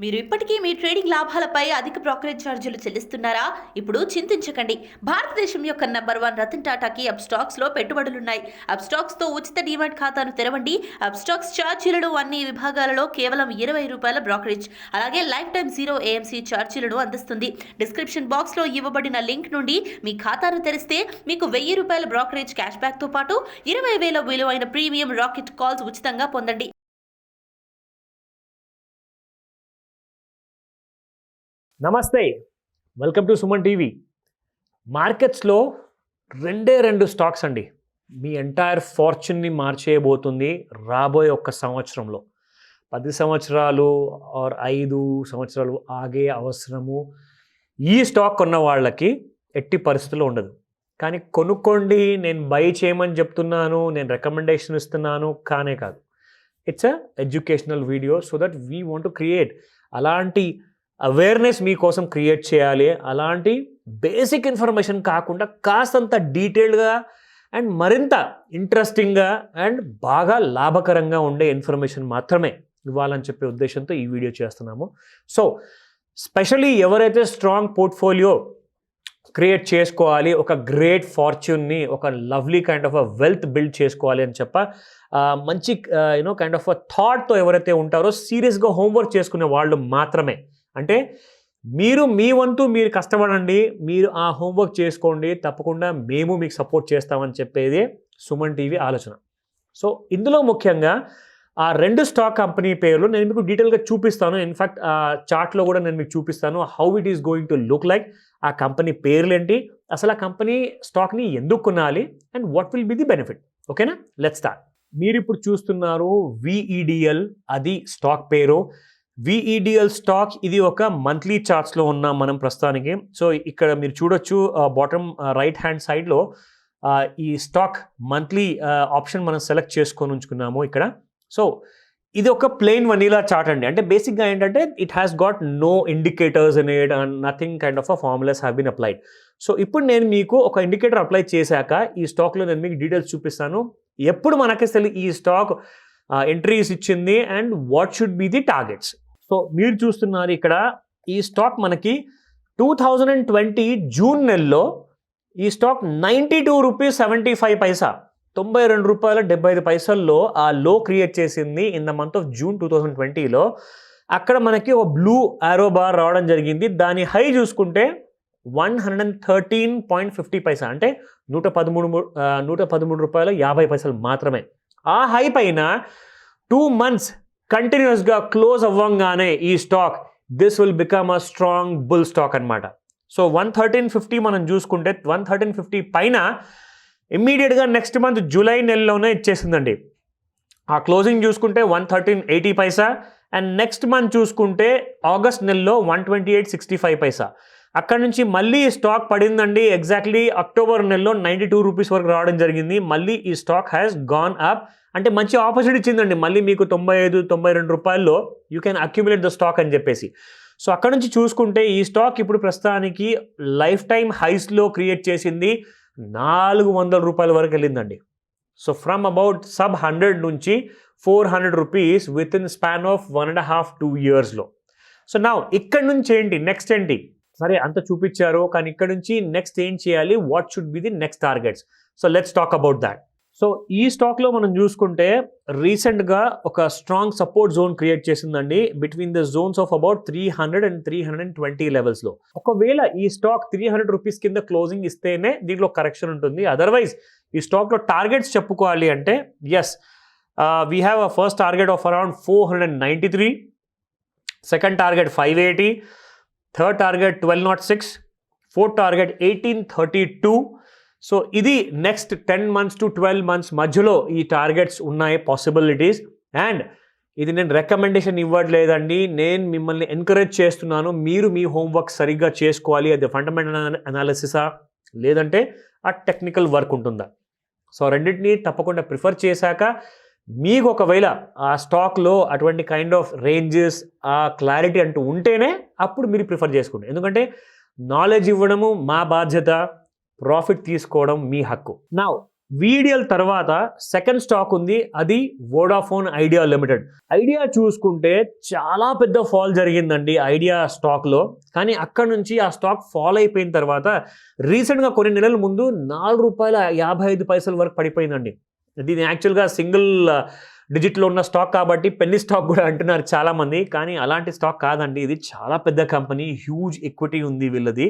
మీరు ఇప్పటికీ మీ ట్రేడింగ్ లాభాలపై అధిక బ్రోకరేజ్ ఛార్జీలు చెల్లిస్తున్నారా? ఇప్పుడు చింతించకండి. భారతదేశం యొక్క నంబర్ 1 రతన్ టాటాకి అప్స్టాక్స్ లో పెట్టుబడులున్నాయి. అప్స్టాక్స్ తో ఉచిత డీమాట్ ఖాతాను తెరవండి. అప్స్టాక్స్ ఛార్జీలను అన్ని విభాగాలలో కేవలం ₹20 బ్రోకరేజ్, అలాగే లైఫ్ టైం 0 AMC ఛార్జీలను అందిస్తుంది. డిస్క్రిప్షన్ బాక్స్ లో ఇవ్వబడిన లింక్ నుండి మీ ఖాతాను తెరిస్తే మీకు ₹1000 బ్రోకరేజ్ క్యాష్ బ్యాక్ తో పాటు 20,000 విలువైన ప్రీమియం రాకెట్ కాల్స్ ఉచితంగా పొందండి. నమస్తే, వెల్కమ్ టు సుమన్ టీవీ. మార్కెట్స్లో రెండు స్టాక్స్ అండి మీ ఎంటైర్ ఫార్చ్యూన్ని మార్చేయబోతుంది రాబోయే ఒక్క సంవత్సరంలో. 10 సంవత్సరాలు ఆర్ 5 సంవత్సరాలు ఆగే అవసరము ఈ స్టాక్ కొన్న వాళ్ళకి ఎట్టి పరిస్థితుల్లో ఉండదు. కానీ కొనుక్కోండి, నేను బై చేయమని చెప్తున్నాను, నేను రికమెండేషన్ ఇస్తున్నాను కానే కాదు. It's a educational video so that we want to create అలాంటి అవేర్నెస్ మీకోసం క్రియేట్ చేయాలి. అలాంటి బేసిక్ ఇన్ఫర్మేషన్ కాకుండా కాస్తంత డీటెయిల్డ్గా అండ్ మరింత ఇంట్రెస్టింగ్గా అండ్ బాగా లాభకరంగా ఉండే ఇన్ఫర్మేషన్ మాత్రమే ఇవ్వాలని చెప్పే ఉద్దేశంతో ఈ వీడియో చేస్తున్నాము. సో స్పెషలీ ఎవరైతే స్ట్రాంగ్ పోర్ట్ఫోలియో క్రియేట్ చేసుకోవాలి, ఒక గ్రేట్ ఫార్చ్యూన్ని, ఒక lovely kind of a wealth build చేసుకోవాలి అని మంచి కైండ్ ఆఫ్ అ థాట్తో ఎవరైతే ఉంటారో సీరియస్గా హోంవర్క్ చేసుకునే వాళ్ళు మాత్రమే. అంటే మీరు మీ వంతు మీరు కష్టపడండి, మీరు ఆ హోంవర్క్ చేసుకోండి, తప్పకుండా మేము మీకు సపోర్ట్ చేస్తామని చెప్పేదే సుమన్ టీవీ ఆలోచన. సో ఇందులో ముఖ్యంగా ఆ 2 స్టాక్ కంపెనీ పేర్లు నేను మీకు డీటెయిల్గా చూపిస్తాను. ఇన్ఫ్యాక్ట్ ఆ చార్ట్లో కూడా నేను మీకు చూపిస్తాను how it is going to look like. ఆ కంపెనీ పేర్లేంటి, అసలు ఆ కంపెనీ స్టాక్ని ఎందుకు కొనాలి and what will be the benefit. ఓకేనా, లెట్స్ స్టార్ట్. మీరు ఇప్పుడు చూస్తున్నారు VEDL, అది స్టాక్ పేరు. VEDL స్టాక్ ఇది ఒక మంత్లీ చార్ట్స్లో ఉన్నాం మనం ప్రస్తుతానికి. సో ఇక్కడ మీరు చూడొచ్చు బాటమ్ రైట్ హ్యాండ్ సైడ్లో ఈ స్టాక్ మంత్లీ ఆప్షన్ మనం సెలెక్ట్ చేసుకొని ఉంచుకున్నాము ఇక్కడ. సో ఇది ఒక ప్లెయిన్ వనీలా చార్ట్ అండి. అంటే బేసిక్గా ఏంటంటే it has got no indicators in it and nothing kind of uh formulas have been applied. So ఇప్పుడు నేను మీకు ఒక ఇండికేటర్ అప్లై చేశాక ఈ స్టాక్లో నేను మీకు డీటెయిల్స్ చూపిస్తాను. ఎప్పుడు మనకి అసలు ఈ స్టాక్ ఎంట్రీస్ ఇచ్చింది and what should be the targets. So మీరు చూస్తున్నారు ఇక్కడ ఈ స్టాక్ మనకి 2020 జూన్ నెలలో ఈ స్టాక్ ₹92.75, ₹92.75 ఆ లో క్రియేట్ చేసింది in the month of June 2020లో. అక్కడ మనకి ఒక బ్లూ ఆరో బార్ రావడం జరిగింది. దాని హై చూసుకుంటే ₹113.50, అంటే ₹113.50 మాత్రమే. ఆ హై పైన 2 months కంటిన్యూస్గా క్లోజ్ అవ్వంగానే ఈ stock this will become a strong bull stock అనమాట. సో 113.50 మనం చూసుకుంటే 113.50 పైన ఇమ్మీడియట్గా నెక్స్ట్ మంత్ జూలై నెలలోనే ఇచ్చేసిందండి. ఆ క్లోజింగ్ చూసుకుంటే 113.80 అండ్ నెక్స్ట్ మంత్ చూసుకుంటే ఆగస్ట్ నెలలో 128.65. అక్కడ నుంచి మళ్ళీ ఈ స్టాక్ పడిందండి. ఎగ్జాక్ట్లీ అక్టోబర్ నెలలో ₹92 వరకు రావడం జరిగింది. మళ్ళీ ఈ స్టాక్ హ్యాస్ గాన్ అప్. అంటే మంచి ఆపర్చునిటీ ఇచ్చిందండి. మళ్ళీ మీకు ₹95-92 you can accumulate the stock అని చెప్పేసి. సో అక్కడ నుంచి చూసుకుంటే ఈ స్టాక్ ఇప్పుడు ప్రస్తుతానికి లైఫ్ టైం హైస్లో క్రియేట్ చేసింది ₹400 వరకు వెళ్ళిందండి. సో ఫ్రమ్ అబౌట్ సబ్ 100 నుంచి ₹400 విత్ ఇన్ స్పాన్ ఆఫ్ 1.5-2 yearsలో. సో నా ఇక్కడ నుంచి ఏంటి నెక్స్ట్ ఏంటి, సరే అంత చూపించారు, కానీ ఇక్కడ నుంచి నెక్స్ట్ ఏం చేయాలి, what should be the next targets. So let's talk about that. So ఈ స్టాక్లో మనం చూసుకుంటే రీసెంట్గా ఒక స్ట్రాంగ్ సపోర్ట్ జోన్ క్రియేట్ చేసిందండి between the Jones of about 300 and 320 లెవెల్స్లో. ఒకవేళ ఈ స్టాక్ ₹300 కింద క్లోజింగ్ ఇస్తేనే దీంట్లో కరెక్షన్ ఉంటుంది. అదర్వైజ్ ఈ స్టాక్లో టార్గెట్స్ చెప్పుకోవాలి అంటే yes, we have uh first target of around 493, second target 580, third target 1206, fourth target 1832. So ఇది నెక్స్ట్ 10 months to 12 months మధ్యలో ఈ టార్గెట్స్ ఉన్నాయి పాసిబిలిటీస్. అండ్ ఇది నేను రికమెండేషన్ ఇవ్వట్లేదండి, నేను మిమ్మల్ని ఎంకరేజ్ చేస్తున్నాను. మీరు మీ హోంవర్క్ సరిగ్గా చేసుకోవాలి. అది ఫండమెంటల్ అనాలిసిసా లేదంటే ఆ టెక్నికల్ వర్క్ ఉంటుందా. సో రెండింటినీ తప్పకుండా ప్రిఫర్ చేశాక మీకు ఒకవేళ ఆ స్టాక్లో అటువంటి కైండ్ ఆఫ్ రేంజెస్, ఆ క్లారిటీ అంటూ ఉంటేనే అప్పుడు మీరు ప్రిఫర్ చేసుకోండి. ఎందుకంటే నాలెడ్జ్ ఇవ్వడము మా బాధ్యత, ప్రాఫిట్ తీసుకోవడం మీ హక్కు. నా VDL తర్వాత సెకండ్ స్టాక్ ఉంది, అది వోడాఫోన్ ఐడియా లిమిటెడ్. ఐడియా చూసుకుంటే చాలా పెద్ద ఫాల్ జరిగిందండి ఐడియా స్టాక్లో. కానీ అక్కడ నుంచి ఆ స్టాక్ ఫాల్ అయిపోయిన తర్వాత రీసెంట్గా కొన్ని నెలల ముందు ₹4.55 వరకు పడిపోయిందండి. ఇది యాక్చువల్గా సింగిల్ డిజిట్లో ఉన్న స్టాక్ కాబట్టి పెన్నీ స్టాక్ కూడా అంటున్నారు చాలామంది, కానీ అలాంటి స్టాక్ కాదండి. ఇది చాలా పెద్ద కంపెనీ, హ్యూజ్ ఈక్విటీ ఉంది వీళ్ళది.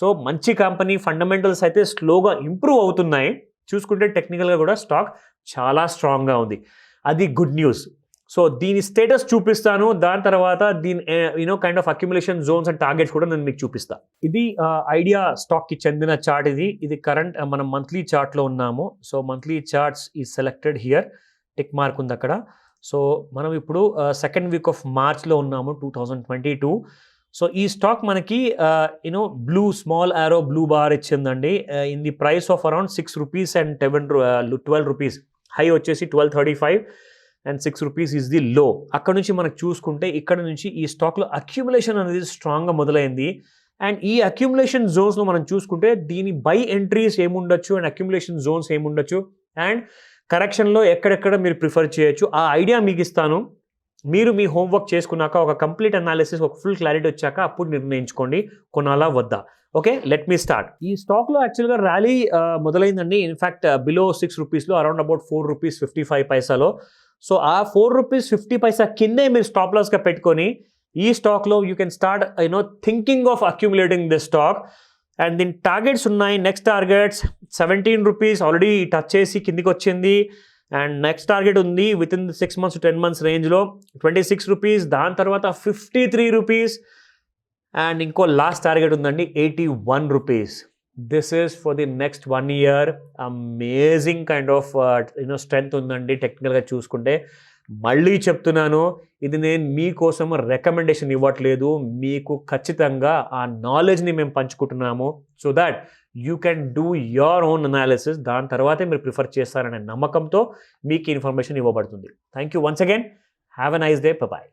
సో మంచి కంపెనీ, ఫండమెంటల్స్ అయితే స్లోగా ఇంప్రూవ్ అవుతున్నాయి. చూసుకుంటే టెక్నికల్గా కూడా స్టాక్ చాలా స్ట్రాంగ్గా ఉంది, అది గుడ్ న్యూస్. సో దీని స్టేటస్ చూపిస్తాను, దాని తర్వాత దీని kind of accumulation zones and targets కూడా నేను మీకు చూపిస్తాను. ఇది ఐడియా స్టాక్కి చెందిన చార్ట్. ఇది కరెంట్ మనం మంత్లీ చార్ట్లో ఉన్నాము. సో మంత్లీ చార్ట్స్ ఈ సెలెక్టెడ్ హియర్, టిక్ మార్క్ ఉంది అక్కడ. సో మనం ఇప్పుడు సెకండ్ వీక్ ఆఫ్ మార్చ్లో ఉన్నాము 2022. సో ఈ స్టాక్ మనకి blue small arrow blue bar ఇచ్చిందండి. In the price of around ₹6 and ₹12. High వచ్చేసి 1235 and ₹6 ఈజ్ ది లో. అక్కడ నుంచి మనకు చూసుకుంటే ఇక్కడ నుంచి ఈ స్టాక్లో అక్యుములేషన్ అనేది స్ట్రాంగ్గా మొదలైంది. అండ్ ఈ అక్యుములేషన్ జోన్స్లో మనం చూసుకుంటే దీని బై ఎంట్రీస్ ఏముండొచ్చు అండ్ అక్యుములేషన్ జోన్స్ ఏముండొచ్చు అండ్ కరెక్షన్లో ఎక్కడెక్కడ మీరు ప్రిఫర్ చేయొచ్చు, ఆ ఐడియా మీకు ఇస్తాను. మీరు మీ హోంవర్క్ చేసుకున్నాక ఒక కంప్లీట్ అనాలిసిస్, ఒక ఫుల్ క్లారిటీ వచ్చాక అప్పుడు నిర్ణయించుకోండి కొనాలా వద్దా. Okay, let me start. ఈ స్టాక్లో యాక్చువల్గా ర్యాలీ మొదలైందండి. ఇన్ఫ్యాక్ట్ బిలో ₹6లో అరౌండ్ అబౌట్ ₹4.55. సో ఆ ₹4.50 కిందే మీరు స్టాప్ లాస్గా పెట్టుకొని ఈ స్టాక్లో you can start thinking of accumulating this stock. And దీని టార్గెట్స్ ఉన్నాయి. నెక్స్ట్ టార్గెట్స్ ₹17 ఆల్రెడీ టచ్ చేసి కిందికి వచ్చింది. అండ్ నెక్స్ట్ టార్గెట్ ఉంది within 6 months to 10 months రేంజ్లో ₹26. దాని తర్వాత ₹53 అండ్ ఇంకో లాస్ట్ టార్గెట్ ఉందండి ₹81. This is for the next 1 year. Amazing kind of strength ఉందండి టెక్నికల్గా చూసుకుంటే. మళ్ళీ చెప్తున్నాను, ఇది నేను మీకోసం రికమెండేషన్ ఇవ్వట్లేదు, మీకు ఖచ్చితంగా ఆ నాలెడ్జ్ని మేము పంచుకుంటున్నాము. So that you can do your own analysis. దాని తర్వాతే మీరు ప్రిఫర్ చేస్తారనే నమ్మకంతో మీకు ఇన్ఫర్మేషన్ ఇవ్వబడుతుంది. Thank you once again. Have a nice day. Bye.